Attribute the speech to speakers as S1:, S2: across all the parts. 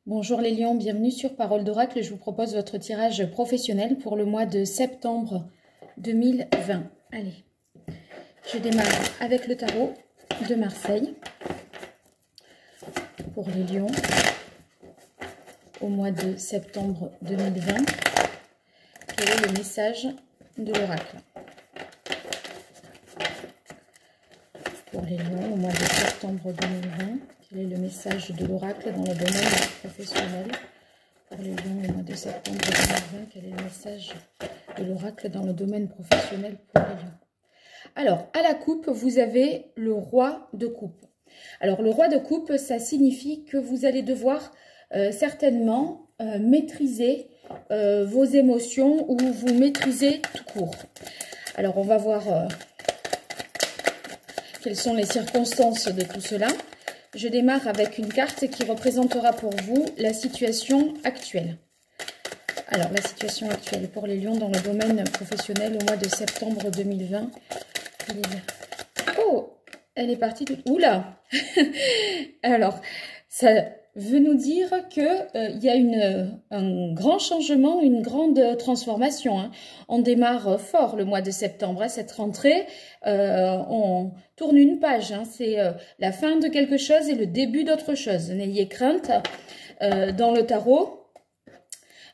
S1: Bonjour les lions, bienvenue sur Parole d'Oracle. Je vous propose votre tirage professionnel pour le mois de septembre 2020. Allez, je démarre avec le tarot de Marseille pour les lions au mois de septembre 2020. Quel est le message de l'oracle pour les lions au mois de septembre 2020? Quel est le message de l'oracle dans le domaine professionnel pour les lions au mois de septembre 2020? Quel est le message de l'oracle dans le domaine professionnel pour les lions? Alors, à la coupe, vous avez le roi de coupe. Alors, le roi de coupe, ça signifie que vous allez devoir certainement maîtriser vos émotions ou vous maîtriser tout court. Alors, on va voir quelles sont les circonstances de tout cela. Je démarre avec une carte qui représentera pour vous la situation actuelle. Alors, la situation actuelle pour les lions dans le domaine professionnel au mois de septembre 2020. Oh, elle est partie de... Oula. Alors, ça veut nous dire qu'il y a un grand changement, une grande transformation. Hein. On démarre fort le mois de septembre, hein, cette rentrée. On tourne une page. Hein. C'est la fin de quelque chose et le début d'autre chose. N'ayez crainte. Dans le tarot,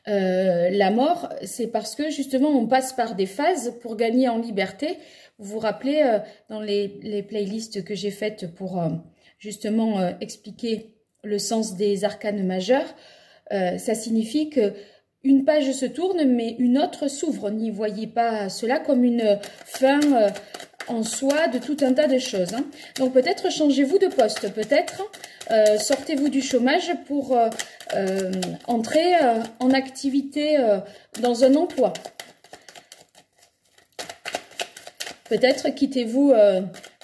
S1: la mort, c'est parce que justement on passe par des phases pour gagner en liberté. Vous vous rappelez dans les playlists que j'ai faites pour justement expliquer le sens des arcanes majeurs, ça signifie que une page se tourne mais une autre s'ouvre. N'y voyez pas cela comme une fin en soi de tout un tas de choses. Hein. Donc peut-être changez-vous de poste, peut-être sortez-vous du chômage pour entrer en activité dans un emploi. Peut-être quittez-vous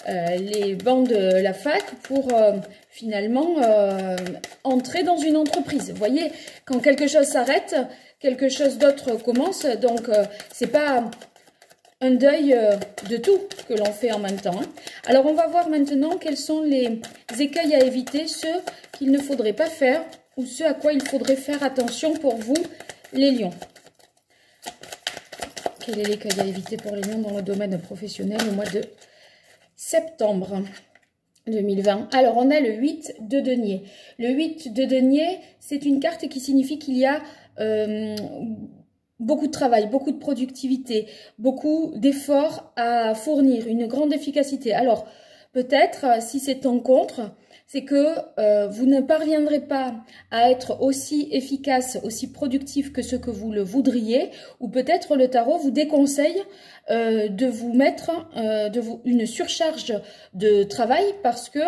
S1: les bancs de la fac pour finalement entrer dans une entreprise. Vous voyez, quand quelque chose s'arrête, quelque chose d'autre commence. Donc, c'est pas un deuil de tout que l'on fait en même temps. Hein. Alors, on va voir maintenant quels sont les écueils à éviter, ceux qu'il ne faudrait pas faire ou ceux à quoi il faudrait faire attention pour vous, les lions. Quel est l'écueil à éviter pour les lions dans le domaine professionnel au mois de septembre 2020? Alors, on a le 8 de denier. Le 8 de denier, c'est une carte qui signifie qu'il y a beaucoup de travail, beaucoup de productivité, beaucoup d'efforts à fournir, une grande efficacité. Alors, peut-être, si c'est en contre, c'est que vous ne parviendrez pas à être aussi efficace, aussi productif que ce que vous le voudriez, ou peut-être le tarot vous déconseille de vous mettre une surcharge de travail parce que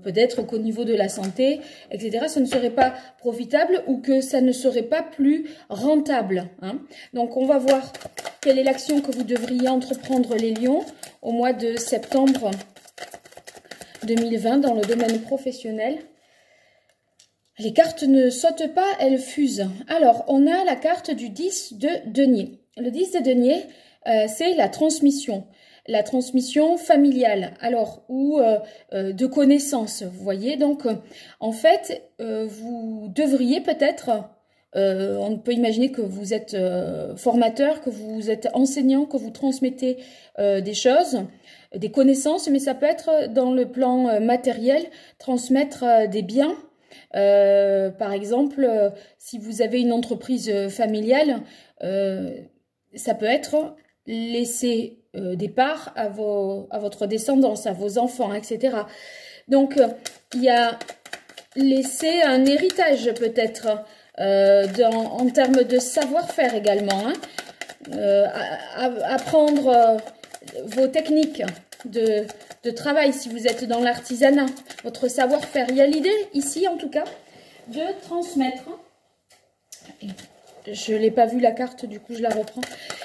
S1: peut-être qu'au niveau de la santé, etc., ça ne serait pas profitable ou que ça ne serait pas plus rentable. Hein. Donc, on va voir quelle est l'action que vous devriez entreprendre les lions au mois de septembre 2020 dans le domaine professionnel. Les cartes ne sautent pas, elles fusent. Alors, on a la carte du 10 de denier. Le 10 de denier, c'est la transmission familiale, alors, ou de connaissances, vous voyez. Donc, en fait, vous devriez peut-être, on peut imaginer que vous êtes formateur, que vous êtes enseignant, que vous transmettez des choses, des connaissances, mais ça peut être dans le plan matériel, transmettre des biens. Par exemple, si vous avez une entreprise familiale, ça peut être laisser des parts à votre descendance, à vos enfants, etc. Donc, il y a laisser un héritage peut-être en termes de savoir-faire également. Hein. Apprendre vos techniques de travail si vous êtes dans l'artisanat, votre savoir-faire. Il y a l'idée ici en tout cas de transmettre. Je ne l'ai pas vu la carte, du coup je la reprends.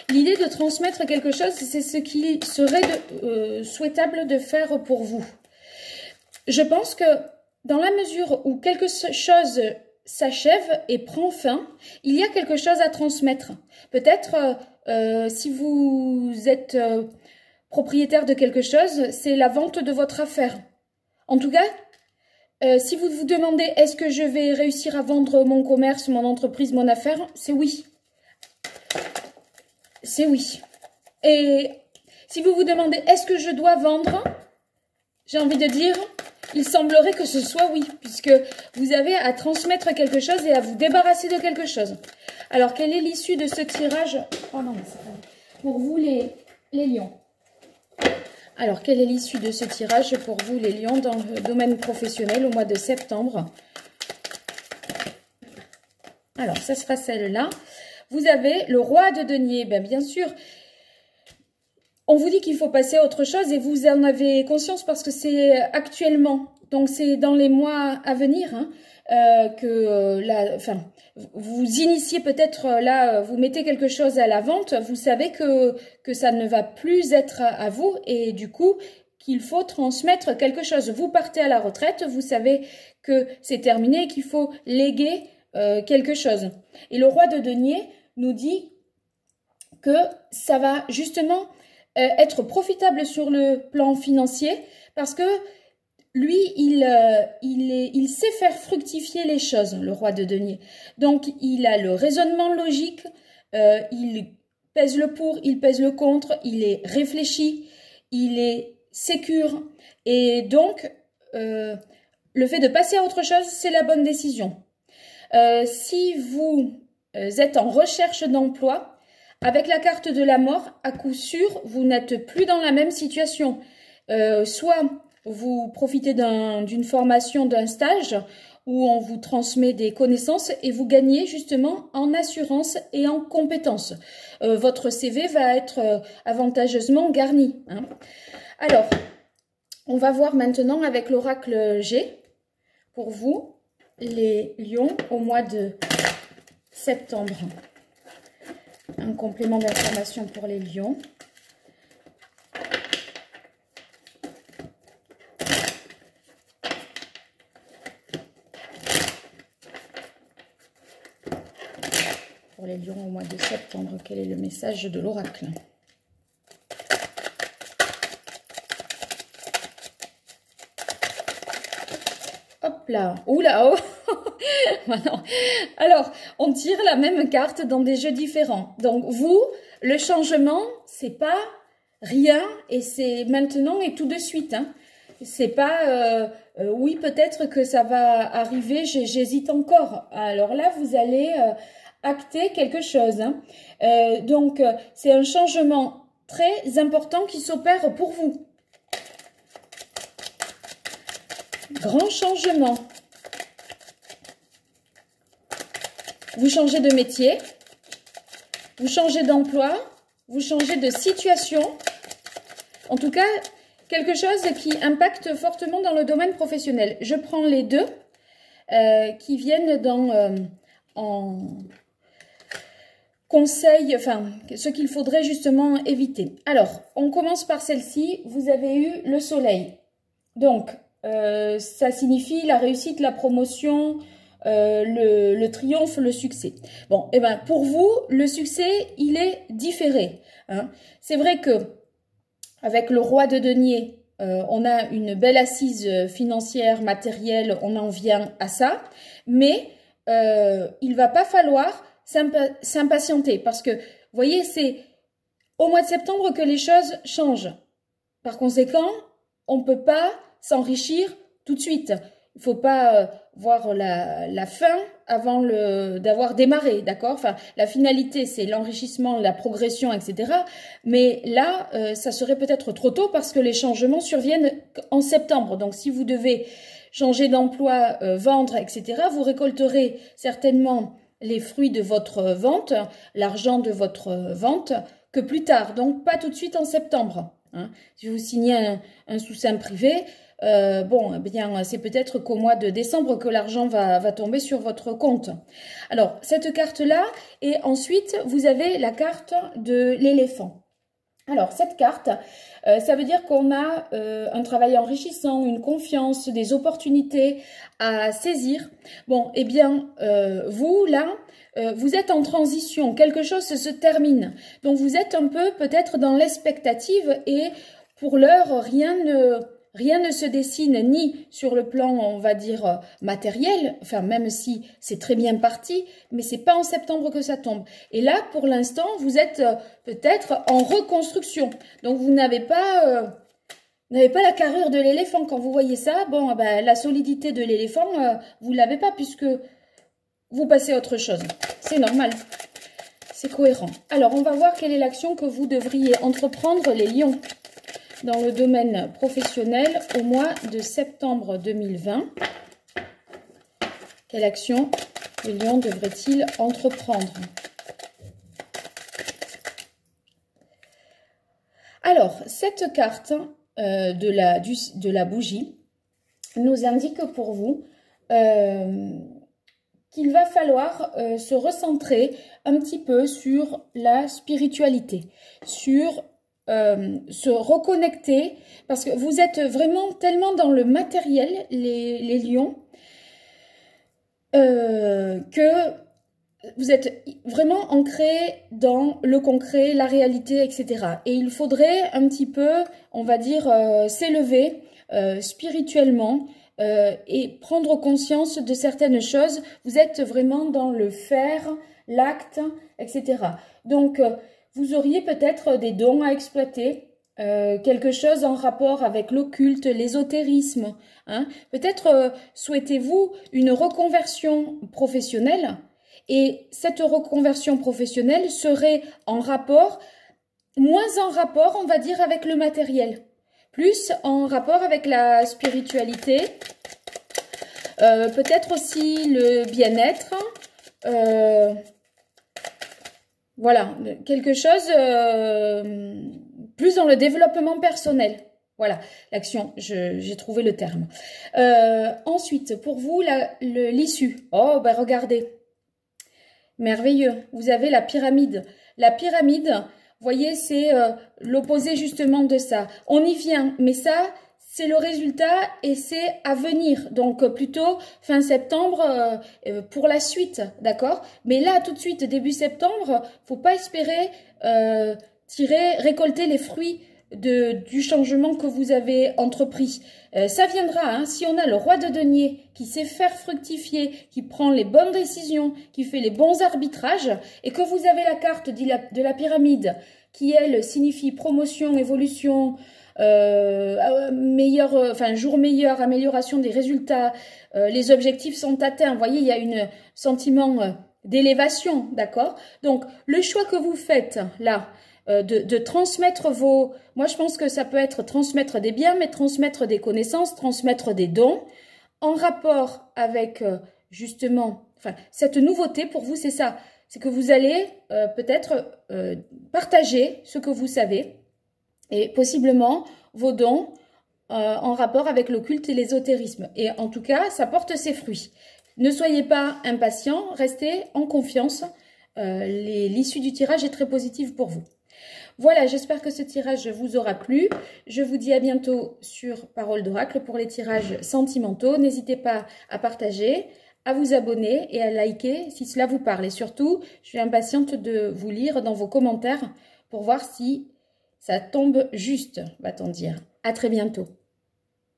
S1: L'idée de transmettre quelque chose, c'est ce qui serait souhaitable de faire pour vous. Je pense que dans la mesure où quelque chose s'achève et prend fin, il y a quelque chose à transmettre. Peut-être si vous êtes propriétaire de quelque chose, c'est la vente de votre affaire. En tout cas, Si vous vous demandez, est-ce que je vais réussir à vendre mon commerce, mon entreprise, mon affaire, c'est oui. C'est oui. Et si vous vous demandez, est-ce que je dois vendre, j'ai envie de dire, il semblerait que ce soit oui, puisque vous avez à transmettre quelque chose et à vous débarrasser de quelque chose. Alors, quelle est l'issue de ce tirage? Oh non, mais c'est pas pour vous les lions. Alors, quelle est l'issue de ce tirage pour vous, les lions, dans le domaine professionnel au mois de septembre? Alors, ça sera celle-là. Vous avez le roi de denier. Bien sûr, on vous dit qu'il faut passer à autre chose et vous en avez conscience parce que c'est actuellement, donc c'est dans les mois à venir, vous initiez peut-être là, vous mettez quelque chose à la vente, vous savez que ça ne va plus être à vous et du coup qu'il faut transmettre quelque chose. Vous partez à la retraite, vous savez que c'est terminé et qu'il faut léguer quelque chose. Et le roi de denier nous dit que ça va justement être profitable sur le plan financier parce que lui, il sait faire fructifier les choses, le roi de denier. Donc, il a le raisonnement logique, il pèse le pour, il pèse le contre, il est réfléchi, il est sécure. Et donc, le fait de passer à autre chose, c'est la bonne décision. Si vous êtes en recherche d'emploi, avec la carte de la mort, à coup sûr, vous n'êtes plus dans la même situation. Soit vous profitez d'une formation, d'un stage, où on vous transmet des connaissances et vous gagnez justement en assurance et en compétences. Votre CV va être avantageusement garni. Alors, on va voir maintenant avec l'oracle G, pour vous, les lions, au mois de septembre. Un complément d'information pour les lions. Pour les lions au mois de septembre, quel est le message de l'oracle? Hop là, oula, oh. Alors, on tire la même carte dans des jeux différents. Donc, vous, le changement, c'est pas rien et c'est maintenant et tout de suite. C'est pas, oui, peut-être que ça va arriver, j'hésite encore. Alors là, vous allez acter quelque chose. Donc, c'est un changement très important qui s'opère pour vous. Grand changement. Vous changez de métier, vous changez d'emploi, vous changez de situation. En tout cas, quelque chose qui impacte fortement dans le domaine professionnel. Je prends les deux qui viennent en conseil, enfin, ce qu'il faudrait justement éviter. Alors, on commence par celle-ci. Vous avez eu le soleil. Donc, ça signifie la réussite, la promotion, le triomphe, le succès. Bon, et ben pour vous, le succès, il est différé. C'est vrai que avec le roi de denier, on a une belle assise financière, matérielle, on en vient à ça, mais il va pas falloir s'impatienter parce que, vous voyez, c'est au mois de septembre que les choses changent. Par conséquent, on ne peut pas s'enrichir tout de suite. Il ne faut pas voir la fin avant d'avoir démarré, d'accord? Enfin, la finalité, c'est l'enrichissement, la progression, etc. Mais là, ça serait peut-être trop tôt parce que les changements surviennent en septembre. Donc, si vous devez changer d'emploi, vendre, etc., vous récolterez certainement les fruits de votre vente, l'argent de votre vente, que plus tard. Donc, pas tout de suite en septembre. Si vous signez un sous-seing privé, bon, eh bien, c'est peut-être qu'au mois de décembre que l'argent va tomber sur votre compte. Alors, cette carte-là, et ensuite, vous avez la carte de l'éléphant. Alors, cette carte, ça veut dire qu'on a un travail enrichissant, une confiance, des opportunités à saisir. Bon, eh bien, vous, là, vous êtes en transition, quelque chose se termine. Donc, vous êtes un peu peut-être dans l'expectative et pour l'heure, rien rien ne se dessine ni sur le plan, on va dire, matériel, enfin même si c'est très bien parti, mais c'est pas en septembre que ça tombe. Et là, pour l'instant, vous êtes peut-être en reconstruction. Donc vous n'avez pas la carrure de l'éléphant. Quand vous voyez ça, bon, ben, la solidité de l'éléphant, vous ne l'avez pas puisque vous passez à autre chose. C'est normal. C'est cohérent. Alors, on va voir quelle est l'action que vous devriez entreprendre, les lions, dans le domaine professionnel au mois de septembre 2020. Quelle action les lions devraient-ils entreprendre? Alors, cette carte de la bougie nous indique pour vous qu'il va falloir se recentrer un petit peu sur la spiritualité, sur se reconnecter, parce que vous êtes vraiment tellement dans le matériel, les lions, que vous êtes vraiment ancré dans le concret, la réalité, etc. Et il faudrait un petit peu, on va dire, s'élever spirituellement, et prendre conscience de certaines choses. Vous êtes vraiment dans le faire, l'acte, etc. Donc, vous auriez peut-être des dons à exploiter, quelque chose en rapport avec l'occulte, l'ésotérisme. Hein. Peut-être souhaitez-vous une reconversion professionnelle, et cette reconversion professionnelle serait en rapport, moins en rapport, on va dire, avec le matériel. Plus en rapport avec la spiritualité, peut-être aussi le bien-être, voilà, quelque chose plus dans le développement personnel. Voilà, l'action, j'ai trouvé le terme. Ensuite, pour vous, l'issue. Oh, ben regardez, merveilleux, vous avez la pyramide. La pyramide... Vous voyez, c'est l'opposé justement de ça. On y vient, mais ça, c'est le résultat et c'est à venir. Donc, plutôt fin septembre pour la suite, d'accord? Mais là, tout de suite, début septembre, faut pas espérer récolter les fruits du changement que vous avez entrepris. Ça viendra, hein, si on a le roi de denier qui sait faire fructifier, qui prend les bonnes décisions, qui fait les bons arbitrages, et que vous avez la carte de la pyramide qui, elle, signifie promotion, évolution, jour meilleur, amélioration des résultats, les objectifs sont atteints. Vous voyez, il y a un sentiment d'élévation, d'accord? Donc, le choix que vous faites, là, de transmettre vos... Moi, je pense que ça peut être transmettre des biens, mais transmettre des connaissances, transmettre des dons, en rapport avec, justement... Enfin, cette nouveauté, pour vous, c'est ça. C'est que vous allez peut-être partager ce que vous savez, et possiblement vos dons en rapport avec l'occulte et l'ésotérisme. Et en tout cas, ça porte ses fruits. Ne soyez pas impatients, restez en confiance. L'issue du tirage est très positive pour vous. Voilà, j'espère que ce tirage vous aura plu. Je vous dis à bientôt sur Parole d'Oracle pour les tirages sentimentaux. N'hésitez pas à partager, à vous abonner et à liker si cela vous parle. Et surtout, je suis impatiente de vous lire dans vos commentaires pour voir si ça tombe juste, va-t-on dire. À très bientôt.